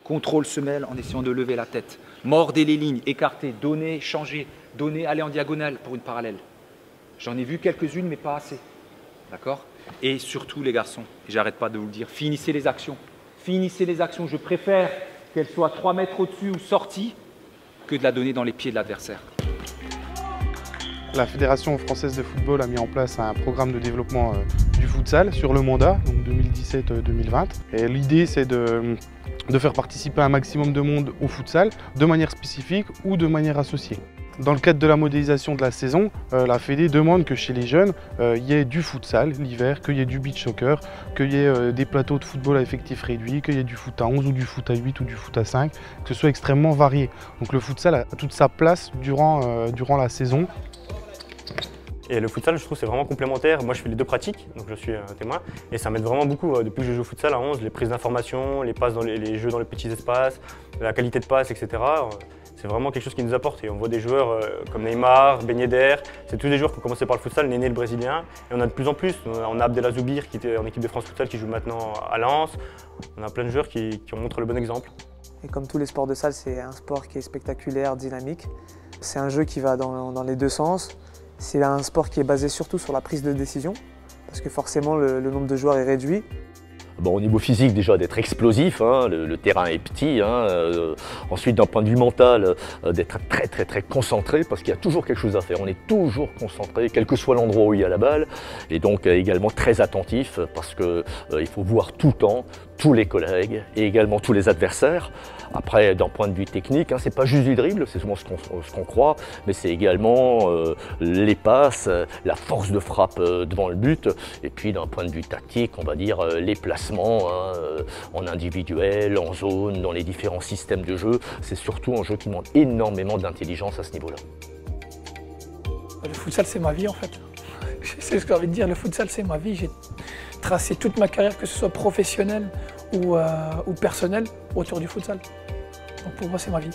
Contrôle semelle en essayant de lever la tête. Mordez les lignes, écartez, donnez, changez, donnez, allez en diagonale pour une parallèle. J'en ai vu quelques-unes, mais pas assez. D'accord? Et surtout, les garçons, et j'arrête pas de vous le dire, finissez les actions. Finissez les actions. Je préfère qu'elles soient 3 mètres au-dessus ou sorties que de la donner dans les pieds de l'adversaire. La Fédération française de football a mis en place un programme de développement du futsal sur le mandat, donc 2017-2020. Et l'idée, c'est de faire participer un maximum de monde au futsal de manière spécifique ou de manière associée. Dans le cadre de la modélisation de la saison, la Fédé demande que chez les jeunes, il y ait du futsal l'hiver, qu'il y ait du beach soccer, qu'il y ait des plateaux de football à effectif réduit, qu'il y ait du foot à 11 ou du foot à 8 ou du foot à 5, que ce soit extrêmement varié. Donc le futsal a toute sa place durant la saison. Et le futsal, je trouve, c'est vraiment complémentaire. Moi, je fais les deux pratiques, donc je suis un témoin. Et ça m'aide vraiment beaucoup. Depuis que je joue au futsal à 11, les prises d'informations, les passes dans les jeux dans les petits espaces, la qualité de passe, etc. C'est vraiment quelque chose qui nous apporte. Et on voit des joueurs comme Neymar, Ben Yedder. C'est tous des joueurs qui ont commencé par le futsal, Néné le Brésilien. Et on a de plus en plus. On a Abdelazoubir qui était en équipe de France Futsal, qui joue maintenant à Lens. On a plein de joueurs qui montrent le bon exemple. Et comme tous les sports de salle, c'est un sport qui est spectaculaire, dynamique. C'est un jeu qui va dans les deux sens. C'est un sport qui est basé surtout sur la prise de décision, parce que forcément le nombre de joueurs est réduit. Bon, au niveau physique, déjà d'être explosif, hein, le terrain est petit. Hein, ensuite, d'un point de vue mental, d'être très concentré, parce qu'il y a toujours quelque chose à faire. On est toujours concentré, quel que soit l'endroit où il y a la balle. Et donc également très attentif, parce qu'il faut voir tout le temps tous les collègues et également tous les adversaires. Après, d'un point de vue technique, hein, c'est pas juste du dribble, c'est souvent ce qu'on croit, mais c'est également les passes, la force de frappe devant le but, et puis d'un point de vue tactique, on va dire les placements hein, en individuel, en zone, dans les différents systèmes de jeu. C'est surtout un jeu qui demande énormément d'intelligence à ce niveau-là. Le futsal, c'est ma vie en fait. C'est ce que j'ai envie de dire, le futsal, c'est ma vie. J'ai tracé toute ma carrière, que ce soit professionnelle ou personnelle, autour du futsal. Donc pour moi, c'est ma vie.